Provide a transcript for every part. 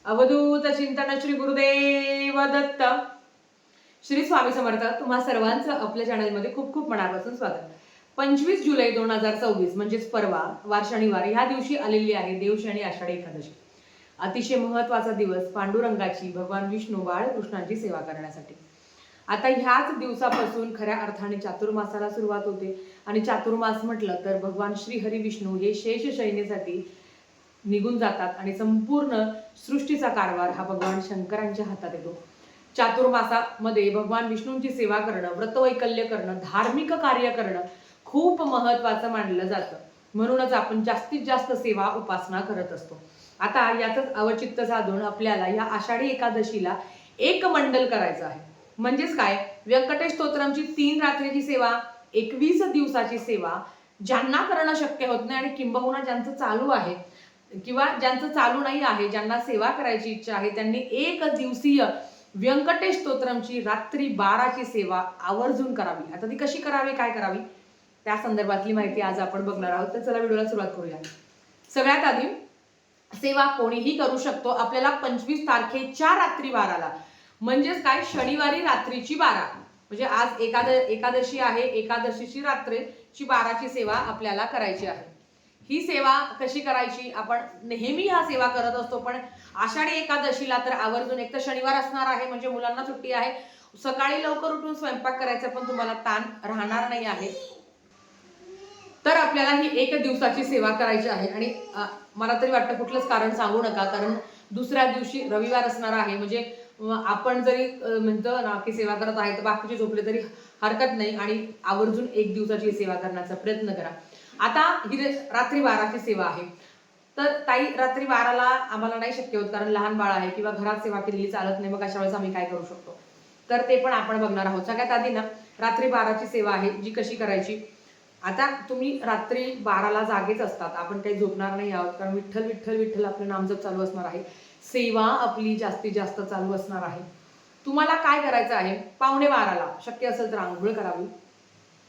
अवधूत चिंतन श्री गुरुदेव दत्त. श्री स्वामी समर्थ. तुम्हा सर्वांचं आपल्या चॅनलमध्ये खूप खूप मनापासून स्वागत. 25 जुलै 2024 म्हणजेच परवा वार शनिवार ह्या दिवशी आलेली आहे देवशनी आषाढी एकादशी. अतिशय महत्वाचा दिवस पांडुरंगाची, भगवान विष्णू बाळकृष्णांची सेवा करण्यासाठी. आता ह्याच दिवसापासून खऱ्या अर्थाने चातुर्मासाला सुरुवात होते आणि चातुर्मास म्हटलं तर भगवान श्री हरी विष्णू हे शेष शयनेसाठी निघून जातात आणि संपूर्ण सृष्टीचा कारभार हा भगवान शंकरांच्या हातात येतो. चातुर्मासामध्ये भगवान विष्णूंची सेवा करणं, व्रतवैकल्य करणं, धार्मिक कार्य करणं खूप महत्वाचं मानलं जातं. म्हणूनच आपण जास्तीत जास्त सेवा उपासना करत असतो. आता यातच अवचित्त साधून आपल्याला या आषाढी एकादशीला एक मंडल करायचं आहे. म्हणजेच काय, व्यंकटेश स्तोत्रमची 3 रात्रीची सेवा, 21 दिवसाची सेवा ज्यांना करणं शक्य होत नाही आणि किंबहुना ज्यांचं चालू आहे किंवा ज्यांचं चालू नाही आहे, ज्यांना सेवा करायची इच्छा आहे, त्यांनी 1 दिवसीय व्यंकटेश स्तोत्रमची रात्री 12ची सेवा आवर्जून करावी. आता ती कशी करावी, काय करावी, त्या संदर्भातली माहिती आज आपण बघणार आहोत. तर चला व्हिडिओला सुरुवात करूया. सगळ्यात आधी सेवा कोणीही करू शकतो. आपल्याला 25 तारखेच्या रात्री 12ला म्हणजेच काय, शनिवारी रात्रीची 12 म्हणजे आज एकादशी आहे, एकादशीची रात्रीची 12ची सेवा आपल्याला करायची आहे. ही सेवा कशी करायची, आपण नेहमी हा सेवा करत असतो, पण आषाढी एकादशीला तर आवर्जून. एक तर शनिवार असणार आहे म्हणजे मुलांना सुट्टी आहे, सकाळी लवकर उठून स्वयंपाक करायचा पण तुम्हाला ताण राहणार नाही आहे. तर आपल्याला ही 1 दिवसाची सेवा करायची आहे. आणि मला तरी वाटतं कुठलंच कारण सांगू नका, कारण दुसऱ्या दिवशी रविवार असणार आहे. म्हणजे आपण जरी म्हणतो ना की सेवा करत आहे तर बाकीचे झोपले तरी हरकत नाही आणि आवर्जून 1 दिवसाची सेवा करण्याचा प्रयत्न करा. आता ही रात्री 12ची सेवा आहे. तर ताई, रात्री 12ला आम्हाला नाही शक्य होत कारण लहान बाळ आहे किंवा घरात सेवा केलेली चालत नाही, मग अशा वेळेस आम्ही काय करू शकतो, तर ते पण आपण बघणार आहोत. सगळ्यात आधी ना, रात्री 12ची सेवा आहे जी कशी करायची. आता तुम्ही रात्री 12ला जागेच असतात, आपण काही झोपणार नाही आहोत, कारण विठ्ठल विठ्ठल विठ्ठल आपलं नामजप चालू असणार आहे, सेवा आपली जास्तीत जास्त चालू असणार आहे. तुम्हाला काय करायचं आहे, 11:15ला शक्य असेल तर आंघोळ करावी,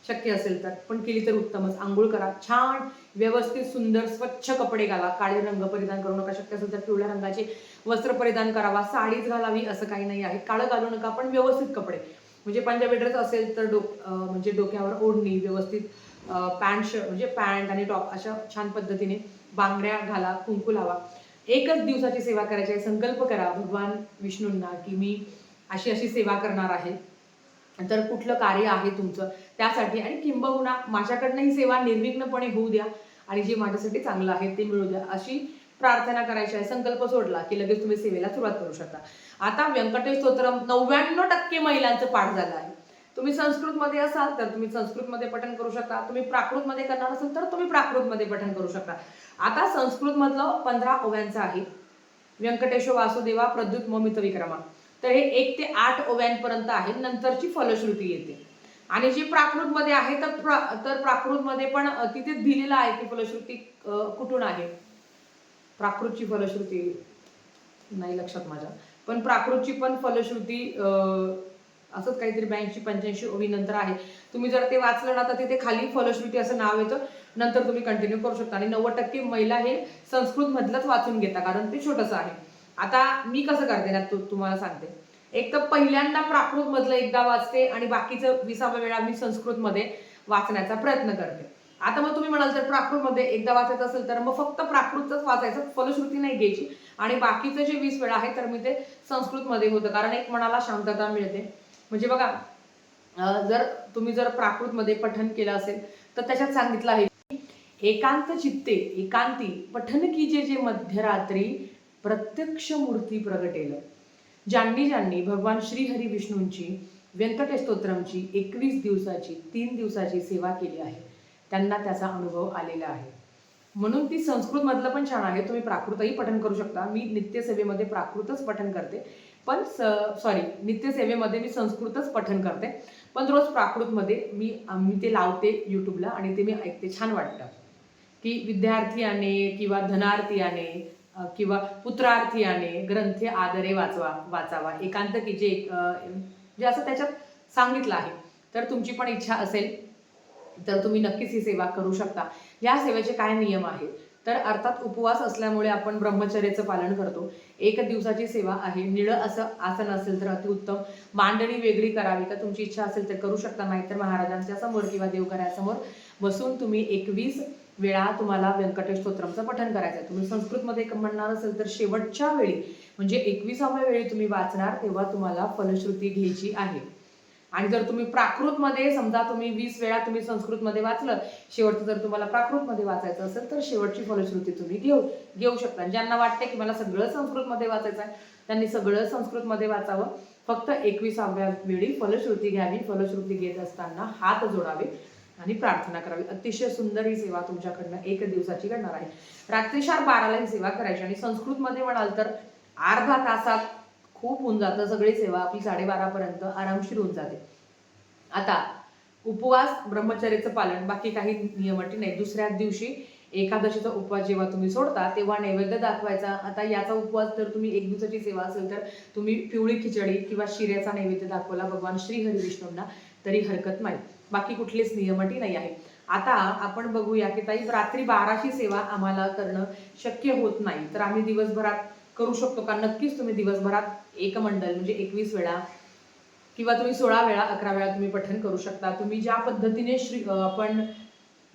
शक्य असेल तर, पण केली तर उत्तमच. आंघोळ करा, छान व्यवस्थित सुंदर स्वच्छ कपडे घाला, काळे रंग परिधान करू नका, शक्य असेल तर पिवळ्या रंगाचे वस्त्र परिधान करावा. साडीच घालावी असं काही नाही आहे, काळं घालू नका, पण व्यवस्थित कपडे, म्हणजे पंजाबी ड्रेस असेल तर म्हणजे डोक्यावर ओढणी, व्यवस्थित पॅन्ट म्हणजे पॅन्ट आणि टॉप अशा छान पद्धतीने, बांगड्या घाला, कुंकू लावा. 1च दिवसाची सेवा करायची आहे. संकल्प करा भगवान विष्णूंना की मी अशी अशी सेवा करणार आहे, तर कुठलं कार्य आहे तुमचं त्यासाठी, आणि किंबहुना माझ्याकडनं ही सेवा निर्विघ्नपणे होऊ द्या आणि जे माझ्यासाठी चांगलं आहे ते मिळू द्या, अशी प्रार्थना करायची आहे. संकल्प सोडला की लगेच तुम्ही सेवेला सुरुवात करू शकता. आता व्यंकटेश स्तोत्रम 99% महिलांचं पाठ झालं आहे. तुम्ही संस्कृतमध्ये असाल तर तुम्ही संस्कृतमध्ये पठण करू शकता, तुम्ही प्राकृतमध्ये करणार असाल तर तुम्ही प्राकृतमध्ये पठण करू शकता. आता संस्कृतमधलं 15 ओव्यांचं आहे. व्यंकटेश वासुदेवा प्रद्युत ममित विक्रमा, तर हे 1 ते 8 ओव्यांपर्यंत आहे, नंतरची फलश्रुती येते. आणि जे प्राकृतमध्ये आहे तर प्राकृतमध्ये पण तिथे दिलेलं आहे की फलश्रुती कुठून आहे. प्राकृतची फलश्रुती नाही लक्षात माझ्या, पण प्राकृतची पण फलश्रुती असंच काहीतरी 82-85 ओवी नंतर आहे. तुम्ही जर ते वाचलं ना तर तिथे खाली फलश्रुती असं नाव येतं, नंतर तुम्ही कंटिन्यू करू शकता. आणि 90% महिला हे संस्कृत मधलंच वाचून घेता कारण ते छोटंसं आहे. आता मी कसं करते ना तुम्हाला सांगते. एक तर पहिल्यांदा प्राकृत मधलं एकदा वाचते आणि बाकीचं 20व्या वेळा मी संस्कृत मध्ये वाचण्याचा प्रयत्न करते. आता मग तुम्ही म्हणाल तर प्राकृत मध्ये एकदा वाचायचं असेल तर मग फक्त प्राकृतच वाचायचं, फलश्रुती नाही घ्यायची, आणि बाकीचं जे 20 वेळा आहे तर मी ते संस्कृत मध्ये होतं, कारण एक मनाला शांतता मिळते. म्हणजे बघा, जर तुम्ही प्राकृत मध्ये पठन केलं असेल तर त्याच्यात सांगितलं आहे, एकांत चित्ते एकांती पठन कीजे जे मध्यरात्री प्रत्यक्ष मूर्ती प्रगटेल. ज्यांनी ज्यांनी भगवान श्री हरी विष्णूंची व्यंकटेश स्तोत्रमची 21 दिवसाची 3 दिवसाची सेवा केली आहे त्यांना त्याचा अनुभव आलेला आहे. म्हणून ती संस्कृत मधलं पण छान आहे, तुम्ही प्राकृतही पठण करू शकता. मी नित्यसेवेमध्ये प्राकृतच पठण करते, पण नित्यसेवेमध्ये मी संस्कृतच पठण करते, पण रोज प्राकृतमध्ये मी ते लावते युट्यूबला आणि ते मी ऐकते. छान वाटतं की विद्यार्थी आणे किंवा धनार्थी आणे किंवा पुत्रार्थी आणे ग्रंथे आदरे वाचावा एकांत की जे असं त्याच्यात सांगितलं आहे. तर तुमची पण इच्छा असेल तर तुम्ही नक्कीच ही सेवा करू शकता. या सेवेचे काय नियम आहेत तर अर्थात उपवास असल्यामुळे आपण ब्रह्मचर्याचं पालन करतो. 1 दिवसाची सेवा आहे. निळं असं आसन असेल तर अतिउत्तम. मांडणी वेगळी करावी का तुमची इच्छा असेल तर करू शकता, नाहीतर महाराजांच्या समोर किंवा देवघरासमोर बसून तुम्ही 21 वेळा तुम्हाला व्यंकटेश स्तोत्रमचं पठण करायचं आहे. तुम्ही संस्कृतमध्ये म्हणणार असेल तर शेवटच्या वेळी म्हणजे 21व्या वेळी तुम्ही वाचणार तेव्हा तुम्हाला फलश्रुती घ्यायची आहे. आणि जर तुम्ही प्राकृतमध्ये समजा तुम्ही 20 वेळा तुम्ही संस्कृतमध्ये वाचलं, शेवटचं जर तुम्हाला प्राकृतमध्ये वाचायचं असेल तर शेवटची फलश्रुती तुम्ही घेऊ शकता. ज्यांना वाटते की मला सगळं संस्कृतमध्ये वाचायचं आहे त्यांनी सगळं संस्कृतमध्ये वाचावं. फक्त 21व्या वेळी फलश्रुती घ्यावी. फलश्रुती घेत असताना हात जोडावे आणि प्रार्थना करावी. अतिशय सुंदर ही सेवा तुमच्याकडनं 1 दिवसाची घडणार आहे. रात्री 12:30 ही सेवा करायची आणि संस्कृतमध्ये म्हणाल तर अर्धा तासात खूप होऊन जातं. सगळी सेवा आपली 12:30 पर्यंत आरामशीर होऊन जाते. आता उपवास ब्रह्मचर्याचं पालन, बाकी काही नियम अटी नाही. दुसऱ्या दिवशी एकादशीचा उपवास जेव्हा तुम्ही सोडता तेव्हा नैवेद्य दाखवायचा. आता याचा उपवास जर तुम्ही 1 दिवसाची सेवा असेल तर तुम्ही पिवळी खिचडी किंवा शिऱ्याचा नैवेद्य दाखवला भगवान श्री हरी विष्णूंना तरी हरकत नाही. बाकी कुठलीच नियम अटी नाही आहे. आता आपण बघूया की ताई रात्री 12ची सेवा आम्हाला करणं शक्य होत नाही, तर आम्ही दिवसभरात करू शकतो का? नक्कीच तुम्ही दिवसभरात एक मंडल म्हणजे 21 वेळा किंवा तुम्ही 16 वेळा 11 वेळा तुम्ही पठण करू शकता. तुम्ही ज्या पद्धतीने आपण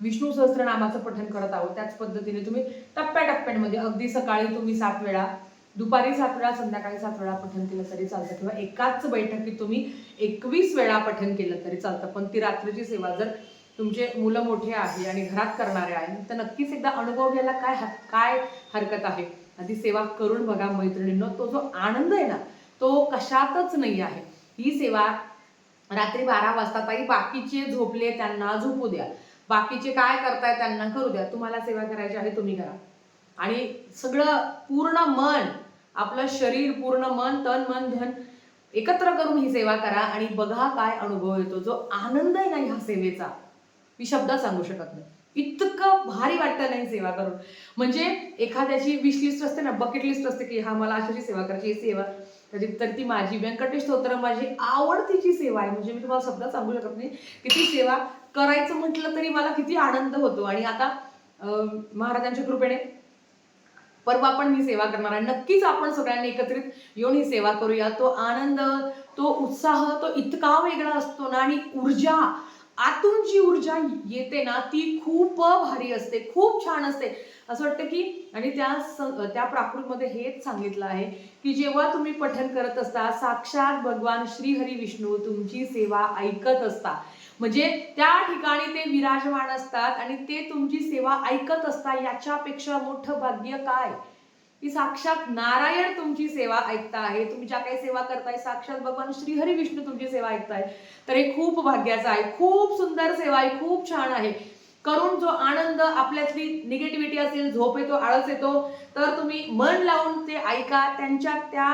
विष्णू सहस्त्रनामाचं पठण करत आहोत त्याच पद्धतीने तुम्ही टप्प्याटप्प्यांमध्ये अगदी सकाळी तुम्ही 7 वेळा, दुपारी 7 वेळा, संध्याकाळी 7 वेळा पठण केलं तरी चालतं किंवा एकाच बैठकीत तुम्ही 21 वेळा पठण केलं तरी चालतं. पण ती रात्रीची सेवा जर तुमचे मुलं मोठे आहे आणि घरात करणारे आहे तर नक्कीच एकदा अनुभव घ्यायला काय हरकत आहे. ती सेवा करून बघा मैत्रिणींनो. तो जो आनंद आहे ना तो कशातच नाही आहे. ही सेवा रात्री 12 वाजता ताई बाकीचे झोपले त्यांना झोपू द्या, बाकीचे काय करताय त्यांना करू द्या. तुम्हाला सेवा करायची आहे तुम्ही करा आणि सगळं पूर्ण मन, आपलं शरीर, पूर्ण मन, तन मन धन एकत्र करून ही सेवा करा आणि बघा काय अनुभव येतो. जो आनंद आहे ना ह्या सेवेचा मी शब्दात सांगू शकत नाही. इतकं भारी वाटतं नाही सेवा करून. म्हणजे एखाद्याची विश लिस्ट असते ना, बकेट लिस्ट असते की हा मला अशाची सेवा करायची, ही सेवा तर ती माझी व्यंकटेश स्तोत्र माझी आवडतीची सेवा आहे. म्हणजे मी तुम्हाला शब्दात सांगू शकत नाही की ती सेवा करायचं म्हटलं तरी मला किती आनंद होतो. आणि आता महाराजांच्या कृपेने परवा पण ही सेवा करणार आहे. नक्कीच आपण सगळ्यांनी एकत्रित येऊन ही सेवा करूया. तो आनंद, तो उत्साह, तो इतका वेगळा असतो ना. आणि ऊर्जा, आतून जी ऊर्जा येते ना ती खूप भारी असते, खूप छान असते. असं वाटतं की आणि त्या प्राकृतमध्ये हेच सांगितलं आहे की जेव्हा तुम्ही पठण करत असता साक्षात भगवान श्री हरी विष्णू तुमची सेवा ऐकत असता. म्हणजे त्या ठिकाणी ते विराजमान असतात आणि ते तुमची सेवा ऐकत असतात. याच्यापेक्षा मोठं भाग्य काय की साक्षात नारायण तुमची सेवा ऐकता आहे. तुम्ही ज्या काही सेवा करताय साक्षात भगवान श्री हरी विष्णू तुमची सेवा ऐकताय. तर हे खूप भाग्याचं आहे. खूप सुंदर सेवा आहे, खूप छान आहे. करून जो आनंद, आपल्यातली निगेटिव्हिटी असेल, झोप येतो, आळस येतो, तर तुम्ही मन लावून ते ऐका. त्यांच्या त्या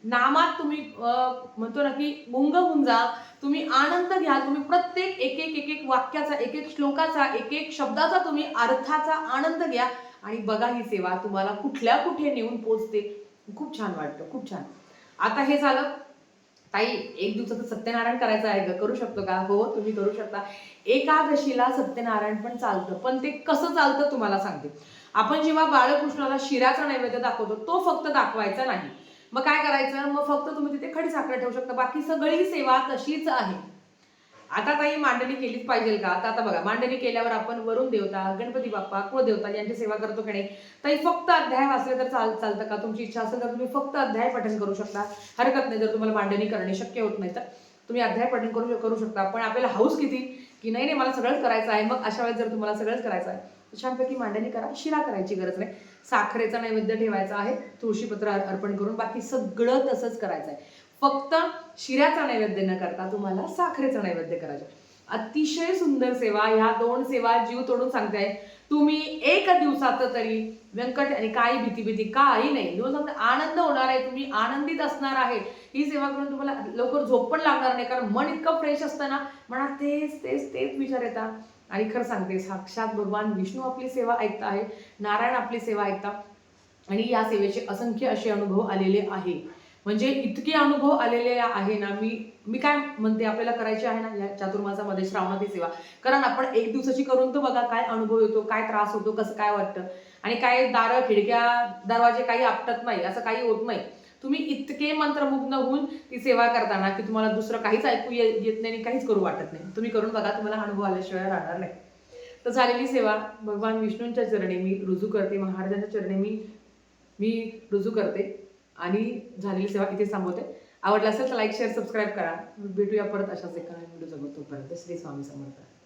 नामात तुम्ही म्हणतो ना की गुंग होऊन जा. तुम्ही आनंद घ्या. तुम्ही प्रत्येक एक वाक्याचा, एक श्लोकाचा, एक शब्दाचा तुम्ही अर्थाचा आनंद घ्या आणि बघा ही सेवा तुम्हाला कुठे नेऊन पोचते. खूप छान वाटतं, खूप छान. आता हे झालं ताई 1 दिवसाचं सत्यनारायण करायचं आहे, करू शकतो का? हो, तुम्ही करू शकता. एकादशीला सत्यनारायण पण चालतं, पण ते कसं चालतं तुम्हाला सांगते. आपण जेव्हा बाळकृष्णाला शिऱ्याचा नैवेद्य दाखवतो तो फक्त दाखवायचा नाही. मग काय करायचं? मग फक्त तुम्ही तिथे खडी साखर ठेवू शकता. बाकी सगळी सेवा तशीच आहे. आता काही मांडणी केलीच पाहिजे का? आता बघा, मांडणी केल्यावर आपण वरुण देवता, गणपती बाप्पा, कुळदेवता यांची सेवा करतो की नाही. ताई फक्त अध्याय वाचले तर चालतं का? तुमची इच्छा असेल तर तुम्ही फक्त अध्याय पठण करू शकता, हरकत नाही. जर तुम्हाला मांडणी करणे शक्य होत नाही तर तुम्ही अध्याय पठण करू शकता. पण आपल्याला हाऊस किती की नाही मला सगळंच करायचं आहे. मग अशा वेळेस जर तुम्हाला सगळंच करायचं आहे छानपैकी मांडणी करा. शिरा करायची गरज नाही. साखरेचा नैवेद्य ठेवायचा आहे तुळशीपत्र अर्पण करून, बाकी सगळं तसंच करायचं आहे. फक्त शिऱ्याचा नैवेद्य न करता तुम्हाला साखरेचा नैवेद्य करायचा. अतिशय सुंदर सेवा. ह्या 2 सेवा जीव तोडून सांगताय. तुम्ही 1 दिवसाचं तरी व्यंकट आणि काही भीती काही नाही, दिवस आनंद होणार आहे. तुम्ही आनंदित असणार आहे. ही सेवा करून तुम्हाला लवकर झोप पण लागणार नाही, कारण मन इतकं फ्रेश असतं ना, मनात तेच विचार येतात. आणि खरं सांगते साक्षात भगवान विष्णू आपली सेवा ऐकता आहे, नारायण आपली सेवा ऐकता. आणि या सेवेचे असंख्य असे अनुभव आलेले आहे. म्हणजे इतके अनुभव आलेले आहे ना. मी काय म्हणते, आपल्याला करायची आहे ना या चातुर्मासामध्ये श्रावणाची सेवा. कारण आपण 1 दिवसाची करून तर बघा काय अनुभव येतो, काय त्रास होतो, कसं काय वाटतं. आणि काय दारं खिडक्या दरवाजे काही आपटत नाही, असं काही होत नाही. तुम्ही इतके मंत्रमुग्ध होऊन ती सेवा करताना की तुम्हाला दुसरं काहीच ऐकू येत नाही आणि काहीच करू वाटत नाही. तुम्ही करून बघा, तुम्हाला अनुभव आल्याशिवाय राहणार नाही. तर झालेली सेवा भगवान विष्णूंच्या चरणी मी रुजू करते, महाराजांच्या चरणी मी रुजू करते आणि झालेली सेवा इथे थांबवते. आवडलं असेल तर लाईक शेअर सबस्क्राईब करा. भेटूया परत अशाच एका व्हिडिओ जगत. तोपर्यंत श्री स्वामी समर्थ.